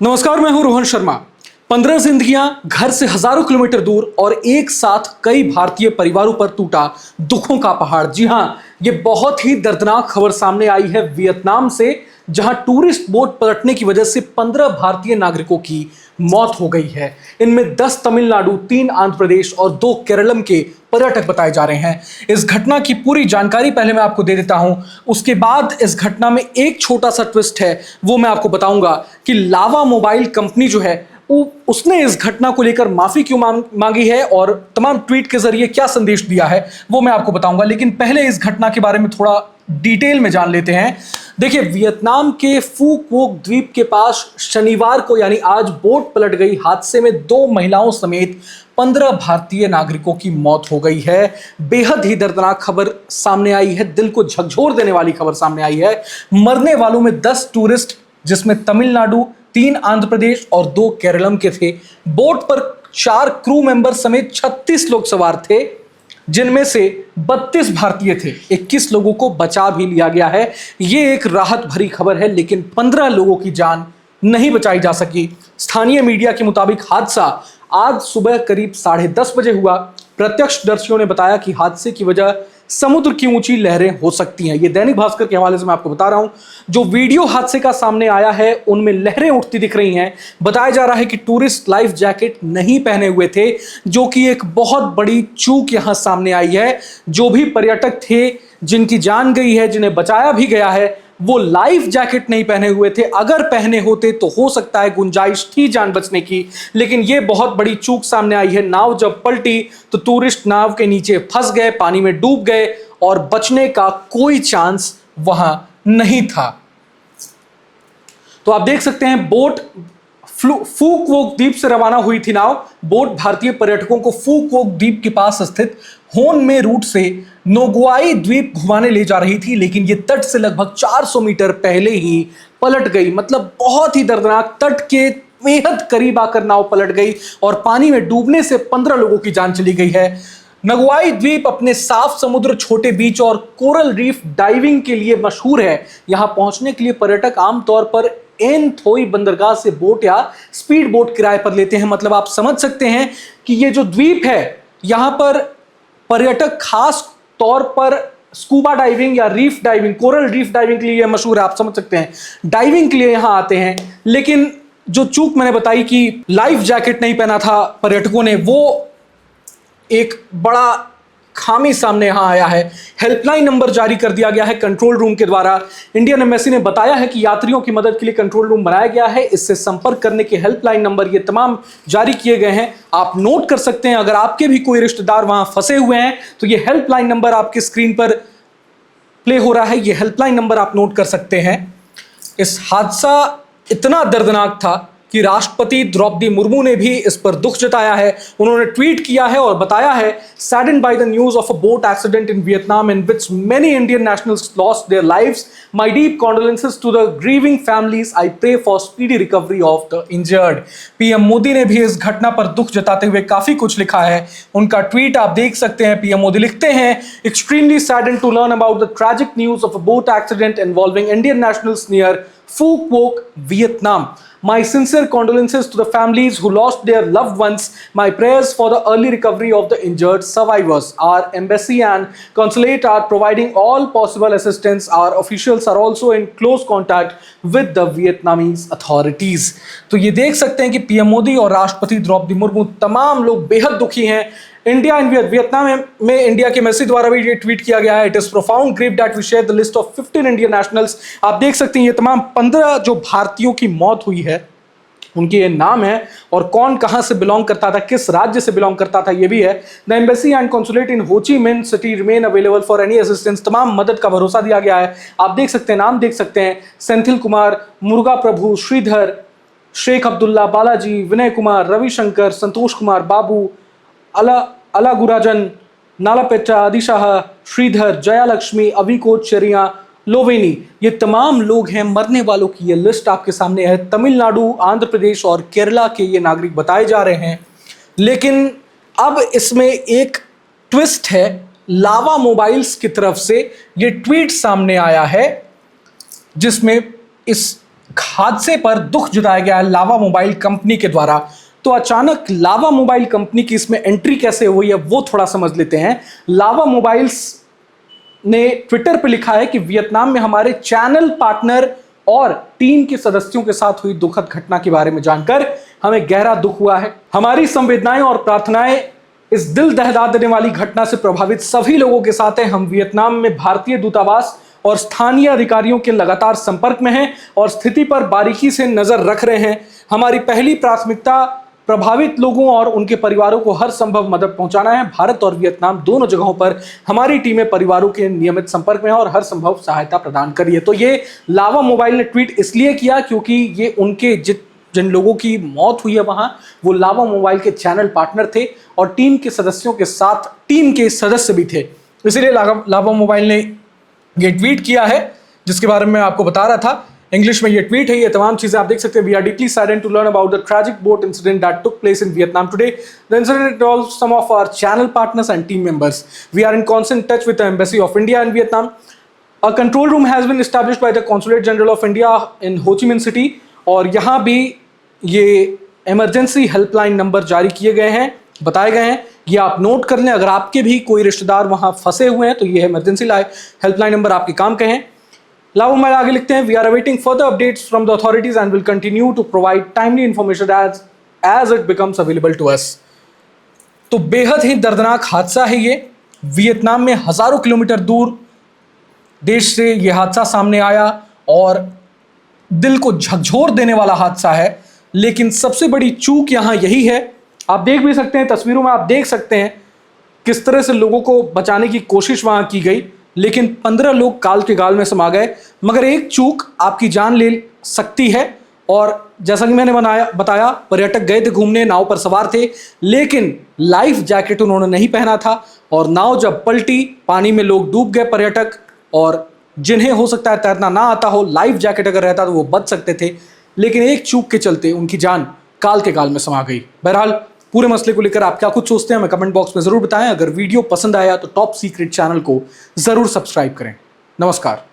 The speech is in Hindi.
नमस्कार, मैं हूं रोहन शर्मा। 15 जिंदगियां घर से हजारों किलोमीटर दूर और एक साथ कई भारतीय परिवारों पर टूटा दुखों का पहाड़। जी हां, ये बहुत ही दर्दनाक खबर सामने आई है वियतनाम से, जहां टूरिस्ट बोट पलटने की वजह से 15 भारतीय नागरिकों की मौत हो गई है। इनमें 10 तमिलनाडु, 3 आंध्र प्रदेश और 2 केरलम के पर्यटक बताए जा रहे हैं। इस घटना की पूरी जानकारी पहले मैं आपको दे देता हूं, उसके बाद इस घटना में एक छोटा सा ट्विस्ट है वो मैं आपको बताऊंगा कि लावा मोबाइल कंपनी जो है उसने इस घटना को लेकर माफी क्यों मांगी है और तमाम ट्वीट के जरिए क्या संदेश दिया है वो मैं आपको बताऊंगा। लेकिन पहले इस घटना के बारे में थोड़ा डिटेल में जान लेते हैं। देखिए, वियतनाम के फू क्वोक द्वीप के पास शनिवार को यानी आज बोट पलट गई। हादसे में 2 महिलाओं समेत 15 भारतीय नागरिकों की मौत हो गई है। बेहद ही दर्दनाक खबर सामने आई है, दिल को झकझोर देने वाली खबर सामने आई है। मरने वालों में 10 टूरिस्ट, जिसमें तमिलनाडु, 3 आंध्र प्रदेश और 2 केरलम के थे। बोट पर 4 क्रू मेंबर समेत 36 लोग सवार थे, जिनमें से 32 भारतीय थे। 21 लोगों को बचा भी लिया गया है। यह एक राहत भरी खबर है, लेकिन 15 लोगों की जान नहीं बचाई जा सकी। स्थानीय मीडिया के मुताबिक हादसा आज सुबह करीब 10:30 बजे हुआ। प्रत्यक्षदर्शियों ने बताया कि हादसे की वजह समुद्र की ऊंची लहरें हो सकती हैं। ये दैनिक भास्कर के हवाले से मैं आपको बता रहा हूं। जो वीडियो हादसे का सामने आया है उनमें लहरें उठती दिख रही हैं। बताया जा रहा है कि टूरिस्ट लाइफ जैकेट नहीं पहने हुए थे, जो कि एक बहुत बड़ी चूक यहां सामने आई है। जो भी पर्यटक थे जिनकी जान गई है, जिन्हें बचाया भी गया है, वो लाइफ जैकेट नहीं पहने हुए थे। अगर पहने होते तो हो सकता है गुंजाइश थी जान बचने की, लेकिन ये बहुत बड़ी चूक सामने आई है। नाव जब पलटी तो टूरिस्ट नाव के नीचे फंस गए, पानी में डूब गए और बचने का कोई चांस वहां नहीं था। तो आप देख सकते हैं, बोट फू क्वोक द्वीप से रवाना हुई थी नाव। बोट भारतीय पर्यटकों को फू क्वोक द्वीप के पास स्थित होन में रूट से नोगुआई द्वीप घुमाने ले जा रही थी, लेकिन ये तट से लगभग 400 मीटर पहले ही पलट गई। मतलब बहुत ही दर्दनाक, तट के बेहद करीब आकर नाव पलट गई और पानी में डूबने से 15 लोगों की जान चली गई है। नगुआई द्वीप अपने साफ समुद्र, छोटे बीच और कोरल रीफ डाइविंग के लिए मशहूर है। यहां पहुंचने के लिए पर्यटक आमतौर पर एन थोई बंदरगाह से बोट या स्पीड बोट किराए पर लेते हैं। मतलब आप समझ सकते हैं कि ये जो द्वीप है, यहां पर पर्यटक खास तौर पर स्कूबा डाइविंग या reef diving, coral reef diving के लिए मशहूर है। आप समझ सकते हैं, डाइविंग के लिए यहां आते हैं। लेकिन जो चूक मैंने बताई कि लाइफ जैकेट नहीं पहना था पर्यटकों ने, वो एक बड़ा खामी सामने यहां आया है। हेल्पलाइन नंबर जारी कर दिया गया है कंट्रोल रूम के द्वारा। इंडियन एम्बेसी ने बताया है कि यात्रियों की मदद के लिए कंट्रोल रूम बनाया गया है। इससे संपर्क करने के हेल्पलाइन नंबर ये तमाम जारी किए गए हैं, आप नोट कर सकते हैं। अगर आपके भी कोई रिश्तेदार वहां फंसे हुए हैं तो ये हेल्पलाइन नंबर आपकी स्क्रीन पर प्ले हो रहा है, ये हेल्पलाइन नंबर आप नोट कर सकते हैं। इस हादसा इतना दर्दनाक था कि राष्ट्रपति द्रौपदी मुर्मू ने भी इस पर दुख जताया है। उन्होंने ट्वीट किया है और बताया है, saddened by the news of a boat accident in Vietnam in which many Indian nationals lost their lives, my deep condolences to the grieving families, I pray for speedy recovery of the injured. PM Modi ने भी इस घटना पर दुख जताते हुए काफी कुछ लिखा है। उनका ट्वीट आप देख सकते हैं। पीएम मोदी लिखते हैं, extremely saddened to learn about the tragic news of a boat accident involving Indian nationals near Phu Quoc, Vietnam. My sincere condolences to the families who lost their loved ones. My prayers for the early recovery of the injured survivors. Our embassy and consulate are providing all possible assistance. Our officials are also in close contact with the Vietnamese authorities. तो ये देख सकते हैं कि पीएम मोदी और राष्ट्रपति द्रौपदी मुर्मू तमाम लोग बेहद दुखी हैं। इंडिया एंड वियतनाम में इंडिया के एम्बेसी द्वारा भी ये ट्वीट किया गया है। It is profound grief that we share the list of 15 Indian nationals. आप देख सकते हैं ये तमाम 15 जो भारतीयों की मौत हुई है उनके ये नाम है और कौन कहां से बिलोंग करता था, किस राज्य से बिलोंग करता था ये भी है। The embassy and consulate in Ho Chi Minh City remain available for any assistance. तमाम मदद का भरोसा दिया गया है। आप देख सकते हैं, नाम देख सकते हैं, सेंथिल कुमार, मुरुगा प्रभु, श्रीधर, शेख अब्दुल्ला, बालाजी, विनय कुमार, रविशंकर, संतोष कुमार, बाबू, अला गुराजन, नालापेट्टा, आदिशाह, श्रीधर, जयालक्ष्मी, अविकोट चरिया, लोवेनी, ये तमाम लोग हैं। मरने वालों की ये लिस्ट आपके सामने है। तमिलनाडु, आंध्र प्रदेश और केरला के ये नागरिक बताए जा रहे हैं। लेकिन अब इसमें एक ट्विस्ट है। लावा मोबाइल्स की तरफ से ये ट्वीट सामने आया है, जिसमें इस हादसे पर दुख जताया गया है लावा मोबाइल कंपनी के द्वारा। तो अचानक लावा मोबाइल कंपनी की इसमें एंट्री कैसे हुई है वो थोड़ा समझ लेते हैं। लावा मोबाइल्स ने ट्विटर पर लिखा है कि वियतनाम में हमारे चैनल पार्टनर और टीम के सदस्यों के साथ हुई दुखद घटना के बारे में जानकर हमें गहरा दुख हुआ है। हमारी संवेदनाएं और प्रार्थनाएं इस दिल दहला देने वाली घटना से प्रभावित सभी लोगों के साथ हैं। हम वियतनाम में भारतीय दूतावास और स्थानीय अधिकारियों के लगातार संपर्क में हैं और स्थिति पर बारीकी से नजर रख रहे हैं। हमारी पहली प्राथमिकता प्रभावित लोगों और उनके परिवारों को हर संभव मदद पहुंचाना है। भारत और वियतनाम दोनों जगहों पर हमारी टीमें परिवारों के नियमित संपर्क में हैं और हर संभव सहायता प्रदान कर रही है। तो ये लावा मोबाइल ने ट्वीट इसलिए किया क्योंकि ये उनके जिन लोगों की मौत हुई है वहां, वो लावा मोबाइल के चैनल पार्टनर थे और टीम के सदस्यों के साथ टीम के सदस्य भी थे। इसलिए लावा मोबाइल ने ये ट्वीट किया है जिसके बारे में मैं आपको बता रहा था। इंग्लिश में ये ट्वीट है, ये तमाम चीजें आप देख सकते हैं। We are deeply saddened to learn about the tragic boat incident that took place in Vietnam today. The incident involved some of our channel partners and team members. We are in constant touch with the embassy of India in Vietnam. A control room has been established by the consulate general of India in Ho Chi Minh City. और यहाँ भी ये इमरजेंसी हेल्पलाइन नंबर जारी किए गए हैं, बताए गए हैं, ये आप नोट कर लें। अगर आपके भी कोई रिश्तेदार वहां फंसे हुए हैं तो ये इमरजेंसी हेल्पलाइन नंबर आपके काम के हैं। लावा मोबाइल आगे लिखते हैं, we are awaiting further updates from the authorities and will continue to provide timely information as it becomes available to us. तो बेहद ही दर्दनाक हादसा है ये। वियतनाम में हजारों किलोमीटर दूर देश से यह हादसा सामने आया और दिल को झकझोर देने वाला हादसा है। लेकिन सबसे बड़ी चूक यहां यही है, आप देख भी सकते हैं तस्वीरों में, आप देख सकते हैं किस तरह से लोगों को बचाने की कोशिश वहां की गई, लेकिन 15 लोग काल के गाल में समा गए। मगर एक चूक आपकी जान ले सकती है। और जैसा कि मैंने बताया, पर्यटक गए थे घूमने, नाव पर सवार थे, लेकिन लाइफ जैकेट उन्होंने नहीं पहना था और नाव जब पलटी, पानी में लोग डूब गए पर्यटक, और जिन्हें हो सकता है तैरना ना आता हो, लाइफ जैकेट अगर रहता तो वो बच सकते थे, लेकिन एक चूक के चलते उनकी जान काल के गाल में समा गई। बहरहाल पूरे मसले को लेकर आप क्या कुछ सोचते हैं हमें कमेंट बॉक्स में जरूर बताएं। अगर वीडियो पसंद आया तो टॉप सीक्रेट चैनल को जरूर सब्सक्राइब करें। नमस्कार।